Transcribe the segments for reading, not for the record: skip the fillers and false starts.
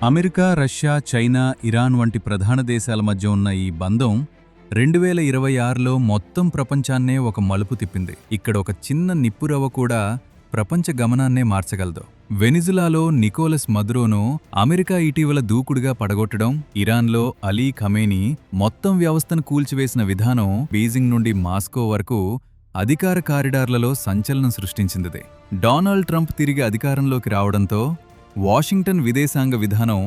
America, Russia, China, Iran వంటి ప్రధాన దేశాల మధ్య ఉన్న ఈ బంధం 2026లో మొత్తం ప్రపంచాన్నే ఒక మలుపు తిప్పింది. ఇక్కడ ఒక చిన్న నిప్పురవ్వ కూడా ప్రపంచ గమనాన్నే మార్చగలదు. వెనిజులాలో నికోలస్ మదురోను అమెరికా ఇటీవల దూకుడుగా పడగొట్టడం, ఇరాన్లో అలీ ఖమేనీ మొత్తం వ్యవస్థను కూల్చివేసిన విధానం బీజింగ్ నుండి మాస్కో వరకు అధికార కారిడార్లలో సంచలనం సృష్టించింది. డొనాల్డ్ ట్రంప్ తిరిగి అధికారంలోకి రావడంతో వాషింగ్టన్ విదేశాంగ విధానం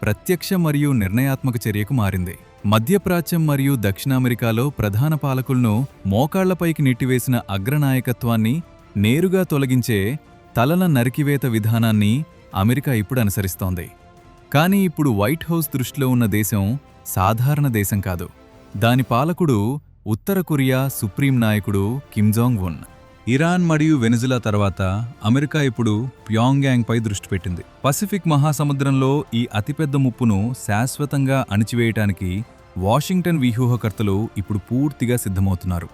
ప్రత్యక్ష మరియు నిర్ణయాత్మక చర్యకు మారింది. మధ్యప్రాచ్యం మరియు దక్షిణ అమెరికాలో ప్రధాన పాలకులను మోకాళ్లపైకి నెట్టివేసిన అగ్రనాయకత్వాన్ని నేరుగా తొలగించే తలల నరికివేత విధానాన్ని అమెరికా ఇప్పుడు అనుసరిస్తోంది. కానీ ఇప్పుడు వైట్ హౌస్ దృష్టిలో ఉన్న దేశం సాధారణ దేశం కాదు. దాని పాలకుడు ఉత్తర కొరియా సుప్రీం నాయకుడు కిమ్ జాంగ్ ఉన్. ఇరాన్ మరియు వెనిజులా తర్వాత అమెరికా ఇప్పుడు ప్యాంగ్యాంగ్పై దృష్టి పెట్టింది. పసిఫిక్ మహాసముద్రంలో ఈ అతిపెద్ద ముప్పును శాశ్వతంగా అణిచివేయటానికి వాషింగ్టన్ వ్యూహకర్తలు ఇప్పుడు పూర్తిగా సిద్ధమవుతున్నారు.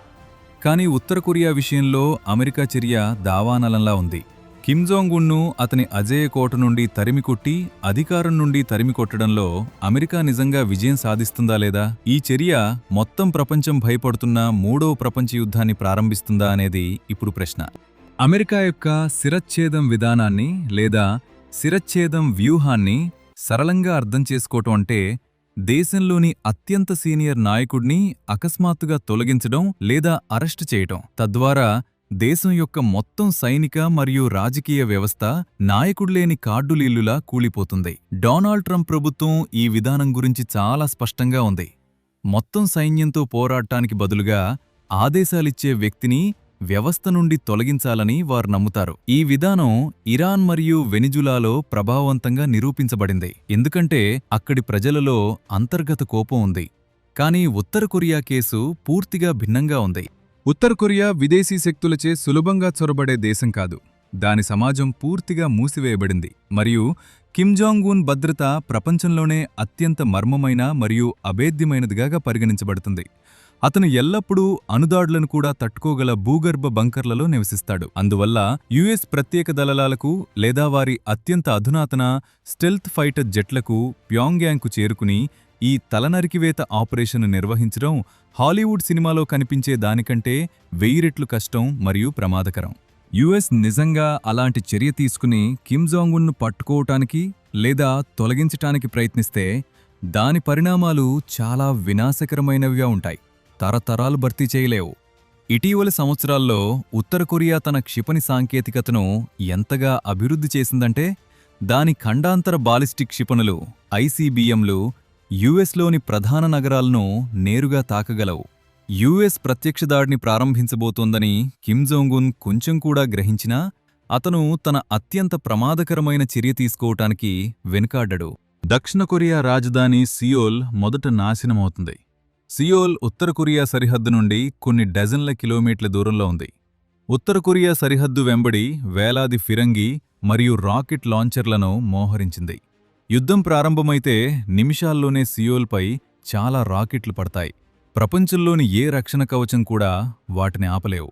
కానీ ఉత్తర కొరియా విషయంలో అమెరికా చర్య దావానలంలా ఉంది. కిమ్ జాంగ్ ఉన్ను అతని అజేయ కోట నుండి తరిమికొట్టి అధికారం నుండి తరిమికొట్టడంలో అమెరికా నిజంగా విజయం సాధిస్తుందా లేదా? ఈ చర్య మొత్తం ప్రపంచం భయపడుతున్న మూడవ ప్రపంచ యుద్ధాన్ని ప్రారంభిస్తుందా అనేది ఇప్పుడు ప్రశ్న. అమెరికా యొక్క శిరచ్ఛేదం విధానాన్ని లేదా శిరచ్ఛేదం వ్యూహాన్ని సరళంగా అర్థం చేసుకోవటం అంటే దేశంలోని అత్యంత సీనియర్ నాయకుడిని అకస్మాత్తుగా తొలగించడం లేదా అరెస్టు చేయటం. తద్వారా దేశం యొక్క మొత్తం సైనిక మరియు రాజకీయ వ్యవస్థ నాయకుడులేని కార్డులీలులా కూలిపోతుంది. డొనాల్డ్ ట్రంప్ ప్రభుత్వం ఈ విధానం గురించి చాలా స్పష్టంగా ఉంది. మొత్తం సైన్యంతో పోరాటానికి బదులుగా ఆదేశాలిచ్చే వ్యక్తిని వ్యవస్థ నుండి తొలగించాలని వారు నమ్ముతారు. ఈ విధానం ఇరాన్ మరియు వెనిజులాలో ప్రభావవంతంగా నిరూపించబడింది, ఎందుకంటే అక్కడి ప్రజలలో అంతర్గత కోపం ఉంది. కానీ ఉత్తర కొరియా కేసు పూర్తిగా భిన్నంగా ఉంది. ఉత్తర కొరియా విదేశీ శక్తులచే సులభంగా చొరబడే దేశం కాదు. దాని సమాజం పూర్తిగా మూసివేయబడింది మరియు కిమ్ జాంగ్ ఉన్ భద్రత ప్రపంచంలోనే అత్యంత మర్మమైన మరియు అభేద్యమైనదిగా పరిగణించబడుతుంది. అతను ఎల్లప్పుడూ అణుదాడులను కూడా తట్టుకోగల భూగర్భ బంకర్లలో నివసిస్తాడు. అందువల్ల యుఎస్ ప్రత్యేక దళాలకు లేదా వారి అత్యంత అధునాతన స్టెల్త్ ఫైటర్ జెట్లకు ప్యాంగ్యాంగ్కు చేరుకుని ఈ తలనరికివేత ఆపరేషన్ను నిర్వహించడం హాలీవుడ్ సినిమాలో కనిపించే దానికంటే 1000 రెట్లు కష్టం మరియు ప్రమాదకరం. యుఎస్ నిజంగా అలాంటి చర్య తీసుకుని కిమ్ జాంగ్ ఉన్ను పట్టుకోవటానికి లేదా తొలగించటానికి ప్రయత్నిస్తే దాని పరిణామాలు చాలా వినాశకరమైనవిగా ఉంటాయి. తరతరాలు భర్తీ చేయలేవు. ఇటీవలి సంవత్సరాల్లో ఉత్తర కొరియా తన క్షిపణి సాంకేతికతను ఎంతగా అభివృద్ధి చేసిందంటే దాని ఖండాంతర బాలిస్టిక్ క్షిపణులు ఐసీబీఎంలు యుఎస్లోని ప్రధాన నగరాలను నేరుగా తాకగలవు. యుఎస్ ప్రత్యక్ష దాడిని ప్రారంభించబోతోందని కిమ్ జాంగ్ ఉన్ కొంచెం కూడా గ్రహించినా అతను తన అత్యంత ప్రమాదకరమైన చర్య తీసుకోవటానికి వెనుకాడ్డడు. దక్షిణ కొరియా రాజధాని సియోల్ మొదట నాశనమవుతుంది. సియోల్ ఉత్తర కొరియా సరిహద్దు నుండి కొన్ని డజన్ల కిలోమీటర్ల దూరంలో ఉంది. ఉత్తర కొరియా సరిహద్దు వెంబడి వేలాది ఫిరంగి మరియు రాకెట్ లాంచర్లను మోహరించింది. యుద్ధం ప్రారంభమైతే నిమిషాల్లోనే సియోల్పై చాలా రాకెట్లు పడతాయి. ప్రపంచంలోని ఏ రక్షణ కవచం కూడా వాటిని ఆపలేవు.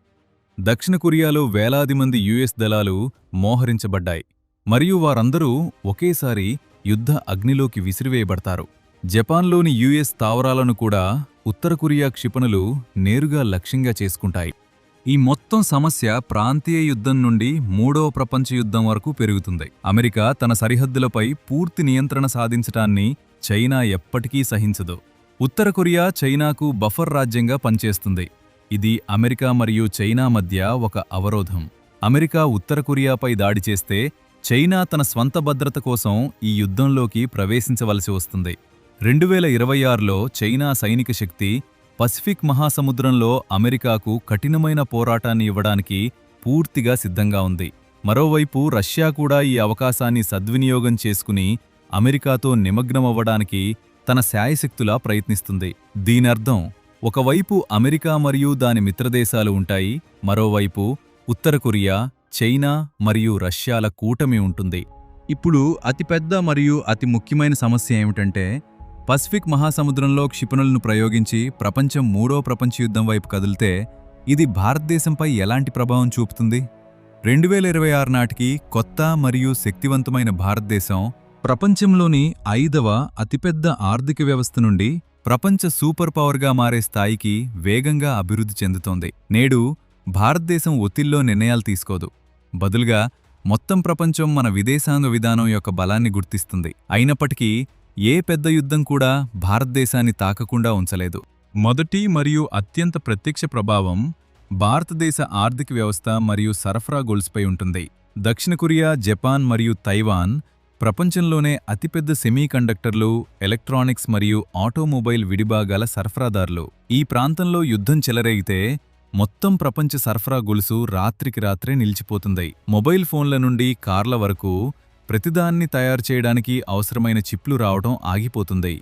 దక్షిణ కొరియాలో వేలాది మంది యుఎస్ దళాలు మోహరించబడ్డాయి మరియు వారందరూ ఒకేసారి యుద్ధ అగ్నిలోకి విసిరివేయబడతారు. జపాన్లోని యుఎస్ స్థావరాలను కూడా ఉత్తర కొరియా క్షిపణులు నేరుగా లక్ష్యంగా చేసుకుంటాయి. ఈ మొత్తం సమస్య ప్రాంతీయ యుద్ధం నుండి మూడవ ప్రపంచ యుద్ధం వరకు పెరుగుతుంది. అమెరికా తన సరిహద్దులపై పూర్తి నియంత్రణ సాధించటాన్ని చైనా ఎప్పటికీ సహించదు. ఉత్తర కొరియా చైనాకు బఫర్ రాజ్యంగా పనిచేస్తుంది. ఇది అమెరికా మరియు చైనా మధ్య ఒక అవరోధం. అమెరికా ఉత్తర కొరియాపై దాడి చేస్తే చైనా తన స్వంత భద్రత కోసం ఈ యుద్ధంలోకి ప్రవేశించవలసి వస్తుంది. 2026లో చైనా సైనిక శక్తి పసిఫిక్ మహాసముద్రంలో అమెరికాకు కఠినమైన పోరాటాన్ని ఇవ్వడానికి పూర్తిగా సిద్ధంగా ఉంది. మరోవైపు రష్యా కూడా ఈ అవకాశాన్ని సద్వినియోగం చేసుకుని అమెరికాతో నిమగ్నమవ్వడానికి తన శాయశక్తులా ప్రయత్నిస్తుంది. దీనర్థం ఒకవైపు అమెరికా మరియు దాని మిత్రదేశాలు ఉంటాయి, మరోవైపు ఉత్తర కొరియా, చైనా మరియు రష్యాల కూటమి ఉంటుంది. ఇప్పుడు అతిపెద్ద మరియు అతి ముఖ్యమైన సమస్య ఏమిటంటే పసిఫిక్ మహాసముద్రంలో క్షిపణులను ప్రయోగించి ప్రపంచం మూడో ప్రపంచ యుద్ధం వైపు కదిలితే ఇది భారతదేశంపై ఎలాంటి ప్రభావం చూపుతుంది? 2026 నాటికి కొత్త మరియు శక్తివంతమైన భారతదేశం ప్రపంచంలోని 5వ అతిపెద్ద ఆర్థిక వ్యవస్థ నుండి ప్రపంచ సూపర్ పవర్గా మారే స్థాయికి వేగంగా అభివృద్ధి చెందుతోంది. నేడు భారతదేశం ఒత్తిళ్లో నిర్ణయాలు తీసుకోదు. బదులుగా మొత్తం ప్రపంచం మన విదేశాంగ విధానం యొక్క బలాన్ని గుర్తిస్తుంది. అయినప్పటికీ ఏ పెద్ద యుద్ధం కూడా భారతదేశాన్ని తాకకుండా ఉంచలేదు. మొదటి మరియు అత్యంత ప్రత్యక్ష ప్రభావం భారతదేశ ఆర్థిక వ్యవస్థ మరియు సరఫరా గొలుసుపై ఉంటుంది. దక్షిణ కొరియా, జపాన్ మరియు తైవాన్ ప్రపంచంలోనే అతిపెద్ద సెమీకండక్టర్లు, ఎలక్ట్రానిక్స్ మరియు ఆటోమొబైల్ విడిభాగాల సరఫరాదారులు. ఈ ప్రాంతంలో యుద్ధం చెలరేగితే మొత్తం ప్రపంచ సరఫరా గొలుసు రాత్రికి రాత్రే నిలిచిపోతుంది. మొబైల్ ఫోన్ల నుండి కార్ల వరకు ప్రతిదాన్ని తయారు చేయడానికి అవసరమైన చిప్లు రావడం ఆగిపోతుంది.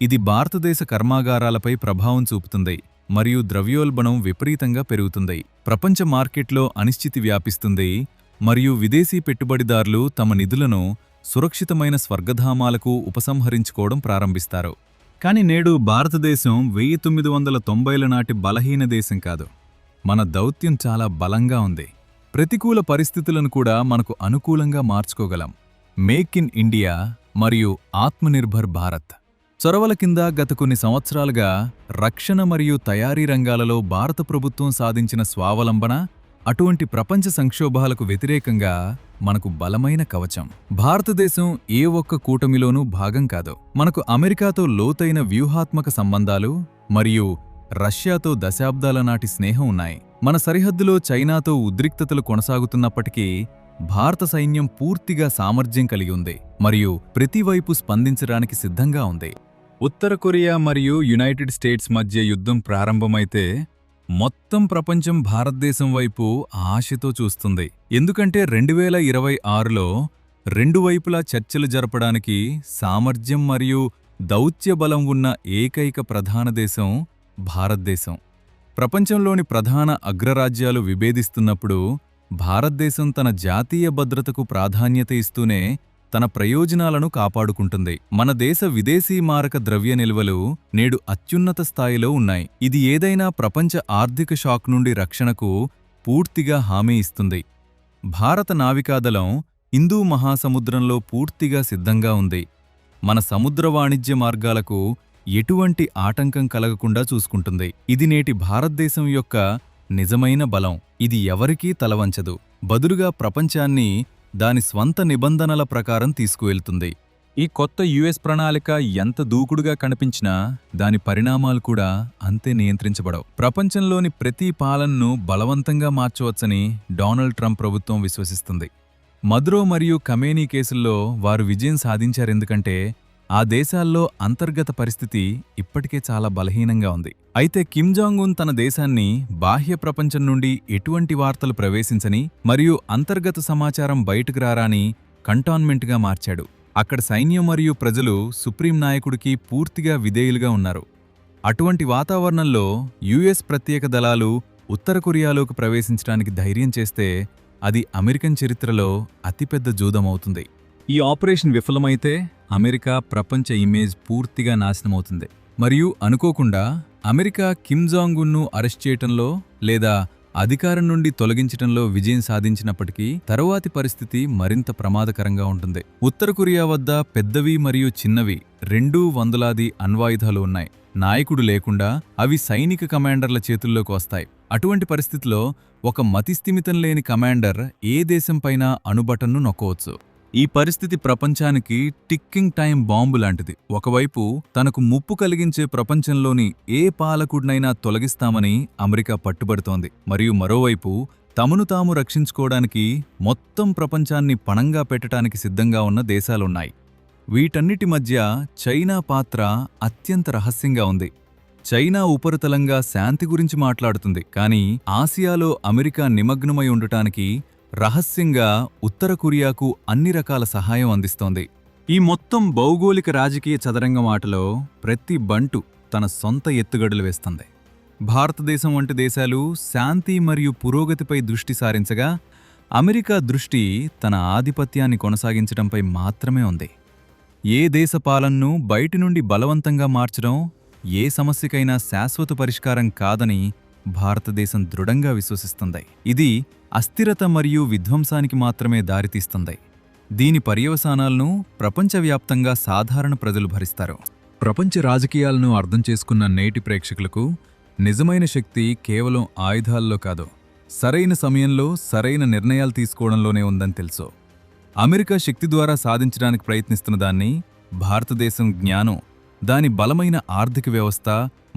ఇది భారతదేశ కర్మాగారాలపై ప్రభావం చూపుతుంది మరియు ద్రవ్యోల్బణం విపరీతంగా పెరుగుతుంది. ప్రపంచ మార్కెట్లో అనిశ్చితి వ్యాపిస్తుంది మరియు విదేశీ పెట్టుబడిదారులు తమ నిధులను సురక్షితమైన స్వర్గధామాలకు ఉపసంహరించుకోవడం ప్రారంభిస్తారు. కాని నేడు భారతదేశం 1990ల నాటి బలహీన దేశం కాదు. మన దౌత్యం చాలా బలంగా ఉంది. ప్రతికూల పరిస్థితులను కూడా మనకు అనుకూలంగా మార్చుకోగలం. మేక్ ఇన్ ఇండియా మరియు ఆత్మనిర్భర్ భారత్ చొరవల కింద గత కొన్ని సంవత్సరాలుగా రక్షణ మరియు తయారీ రంగాలలో భారత ప్రభుత్వం సాధించిన స్వావలంబన అటువంటి ప్రపంచ సంక్షోభాలకు వ్యతిరేకంగా మనకు బలమైన కవచం. భారతదేశం ఏ ఒక్క కూటమిలోనూ భాగం కాదు. మనకు అమెరికాతో లోతైన వ్యూహాత్మక సంబంధాలు మరియు రష్యాతో దశాబ్దాల నాటి స్నేహం ఉన్నాయి. మన సరిహద్దులో చైనాతో ఉద్రిక్తతలు కొనసాగుతున్నప్పటికీ భారత సైన్యం పూర్తిగా సామర్థ్యం కలిగి ఉంది మరియు ప్రతివైపు స్పందించడానికి సిద్ధంగా ఉంది. ఉత్తర కొరియా మరియు యునైటెడ్ స్టేట్స్ మధ్య యుద్ధం ప్రారంభమైతే మొత్తం ప్రపంచం భారతదేశం వైపు ఆశతో చూస్తుంది. ఎందుకంటే 2026లో రెండు వైపులా చర్చలు జరపడానికి సామర్థ్యం మరియు దౌత్య బలం ఉన్న ఏకైక ప్రధాన దేశం భారతదేశం. ప్రపంచంలోని ప్రధాన అగ్రరాజ్యాలు విభేదిస్తున్నప్పుడు భారతదేశం తన జాతీయ భద్రతకు ప్రాధాన్యత ఇస్తూనే తన ప్రయోజనాలను కాపాడుకుంటుంది. మన దేశ విదేశీ మారక ద్రవ్య నిల్వలు నేడు అత్యున్నత స్థాయిలో ఉన్నాయి. ఇది ఏదైనా ప్రపంచ ఆర్థిక షాక్ నుండి రక్షణకు పూర్తిగా హామీ ఇస్తుంది. భారత నావికాదళం హిందూ మహాసముద్రంలో పూర్తిగా సిద్ధంగా ఉంది. మన సముద్ర వాణిజ్య మార్గాలకు ఎటువంటి ఆటంకం కలగకుండా చూసుకుంటుంది. ఇది నేటి భారతదేశం యొక్క నిజమైన బలం. ఇది ఎవరికీ తలవంచదు. బదులుగా ప్రపంచాన్ని దాని స్వంత నిబంధనల ప్రకారం తీసుకువెళ్తుంది. ఈ కొత్త యుఎస్ ప్రణాళిక ఎంత దూకుడుగా కనిపించినా దాని పరిణామాలు కూడా అంతే నియంత్రించబడవు. ప్రపంచంలోని ప్రతి పాలనను బలవంతంగా మార్చవచ్చని డొనాల్డ్ ట్రంప్ ప్రభుత్వం విశ్వసిస్తుంది. మద్రో మరియు ఖమేనీ కేసుల్లో వారు విజయం సాధించారెందుకంటే ఆ దేశాల్లో అంతర్గత పరిస్థితి ఇప్పటికే చాలా బలహీనంగా ఉంది. అయితే కిమ్ జాంగ్ ఉన్ తన దేశాన్ని బాహ్య ప్రపంచం నుండి ఎటువంటి వార్తలు ప్రవేశించని మరియు అంతర్గత సమాచారం బయటకు రారాని కంటోన్మెంట్గా మార్చాడు. అక్కడ సైన్యం మరియు ప్రజలు సుప్రీం నాయకుడికి పూర్తిగా విధేయులుగా ఉన్నారు. అటువంటి వాతావరణంలో యుఎస్ ప్రత్యేక దళాలు ఉత్తర కొరియాలోకి ప్రవేశించడానికి ధైర్యం చేస్తే అది అమెరికన్ చరిత్రలో అతిపెద్ద జూదమవుతుంది. ఈ ఆపరేషన్ విఫలమైతే అమెరికా ప్రపంచ ఇమేజ్ పూర్తిగా నాశనమవుతుంది. మరియు అనుకోకుండా అమెరికా కిమ్ జాంగ్ ఉన్ను అరెస్ట్ చేయటంలో లేదా అధికారం నుండి తొలగించటంలో విజయం సాధించినప్పటికీ తరువాతి పరిస్థితి మరింత ప్రమాదకరంగా ఉంటుంది. ఉత్తర కొరియా వద్ద పెద్దవి మరియు చిన్నవి రెండూ వందలాది అణ్వాయుధాలు ఉన్నాయి. నాయకుడు లేకుండా అవి సైనిక కమాండర్ల చేతుల్లోకి వస్తాయి. అటువంటి పరిస్థితిలో ఒక మతిస్థిమితం లేని కమాండర్ ఏ దేశంపైనా అణుబటన్ను నొక్కవచ్చు. ఈ పరిస్థితి ప్రపంచానికి టిక్కింగ్ టైం బాంబు లాంటిది. ఒకవైపు తనకు ముప్పు కలిగించే ప్రపంచంలోని ఏ పాలకుడినైనా తొలగిస్తామని అమెరికా పట్టుబడుతోంది. మరియు మరోవైపు తమను తాము రక్షించుకోవడానికి మొత్తం ప్రపంచాన్ని పణంగా పెట్టడానికి సిద్ధంగా ఉన్న దేశాలున్నాయి. వీటన్నిటి మధ్య చైనా పాత్ర అత్యంత రహస్యంగా ఉంది. చైనా ఉపరితలంగా శాంతి గురించి మాట్లాడుతుంది, కానీ ఆసియాలో అమెరికా నిమగ్నమై ఉండటానికి రహస్యంగా ఉత్తర కొరియాకు అన్ని రకాల సహాయం అందిస్తోంది. ఈ మొత్తం భౌగోళిక రాజకీయ చదరంగం ఆటలో ప్రతి బంటు తన సొంత ఎత్తుగడలు వేస్తుంది. భారతదేశం వంటి దేశాలు శాంతి మరియు పురోగతిపై దృష్టి సారించగా అమెరికా దృష్టి తన ఆధిపత్యాన్ని కొనసాగించడంపై మాత్రమే ఉంది. ఏ దేశ పాలనను బయటి నుండి బలవంతంగా మార్చడం ఏ సమస్యకైనా శాశ్వత పరిష్కారం కాదని భారతదేశం దృఢంగా విశ్వసిస్తుంది. ఇది అస్థిరత మరియు విధ్వంసానికి మాత్రమే దారితీస్తుంది. దీని పర్యవసానాలను ప్రపంచవ్యాప్తంగా సాధారణ ప్రజలు భరిస్తారు. ప్రపంచ రాజకీయాలను అర్థం చేసుకున్న నేటి ప్రేక్షకులకు నిజమైన శక్తి కేవలం ఆయుధాల్లో కాదు, సరైన సమయంలో సరైన నిర్ణయాలు తీసుకోవడంలోనే ఉందని తెలుసు. అమెరికా శక్తి ద్వారా సాధించడానికి ప్రయత్నిస్తున్న దాన్ని భారతదేశం జ్ఞానం, దాని బలమైన ఆర్థిక వ్యవస్థ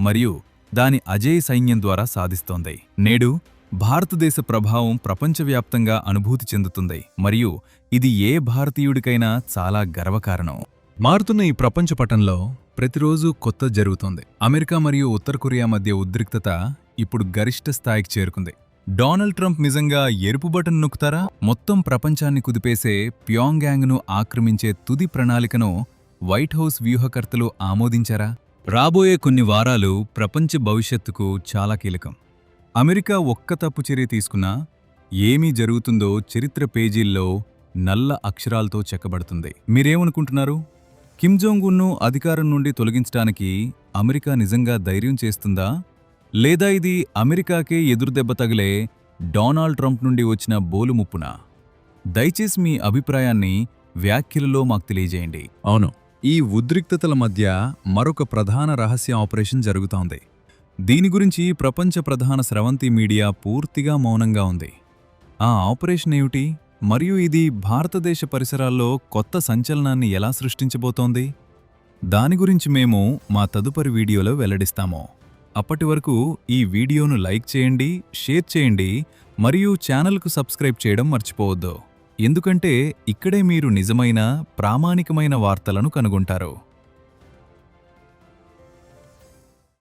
మరియు దాని అజేయ సైన్యం ద్వారా సాధిస్తోంది. నేడు భారతదేశ ప్రభావం ప్రపంచవ్యాప్తంగా అనుభూతి చెందుతుంది మరియు ఇది ఏ భారతీయుడికైనా చాలా గర్వకారణం. మారుతున్న ఈ ప్రపంచ పటంలో ప్రతిరోజు కొత్త జరుగుతోంది. అమెరికా మరియు ఉత్తర కొరియా మధ్య ఉద్రిక్తత ఇప్పుడు గరిష్ట స్థాయికి చేరుకుంది. డొనాల్డ్ ట్రంప్ నిజంగా ఎరుపు బటన్ నొక్కుతారా? మొత్తం ప్రపంచాన్ని కుదిపేసే ప్యోంగ్యాంగ్ను ఆక్రమించే తుది ప్రణాళికను వైట్ హౌస్ వ్యూహకర్తలు ఆమోదించారా? రాబోయే కొన్ని వారాలు ప్రపంచ భవిష్యత్తుకు చాలా కీలకం. అమెరికా ఒక్క తప్పు చర్య తీసుకున్నా ఏమీ జరుగుతుందో చరిత్ర పేజీల్లో నల్ల అక్షరాలతో చెక్కబడుతుంది. మీరేమనుకుంటున్నారు? కిమ్ జోంగ్ ఉన్ను అధికారం నుండి తొలగించడానికి అమెరికా నిజంగా ధైర్యం చేస్తుందా, లేదా ఇది అమెరికాకే ఎదురుదెబ్బ తగిలే డొనాల్డ్ ట్రంప్ నుండి వచ్చిన బోలుముప్పునా? దయచేసి మీ అభిప్రాయాన్ని వ్యాఖ్యలలో మాకు తెలియజేయండి. అవును, ఈ ఉద్రిక్తతల మధ్య మరొక ప్రధాన రహస్య ఆపరేషన్ జరుగుతోంది. దీని గురించి ప్రపంచ ప్రధాన స్రవంతి మీడియా పూర్తిగా మౌనంగా ఉంది. ఆ ఆపరేషన్ ఏమిటి, మరియు ఇది భారతదేశ పరిసరాల్లో కొత్త సంచలనాన్ని ఎలా సృష్టించబోతోంది? దాని గురించి మేము మా తదుపరి వీడియోలో వెల్లడిస్తాము. అప్పటి వరకు ఈ వీడియోను లైక్ చేయండి, షేర్ చేయండి మరియు ఛానల్కు సబ్స్క్రైబ్ చేయడం మర్చిపోవద్దు. ఎందుకంటే ఇక్కడే మీరు నిజమైన, ప్రామాణికమైన వార్తలను కనుగొంటారు.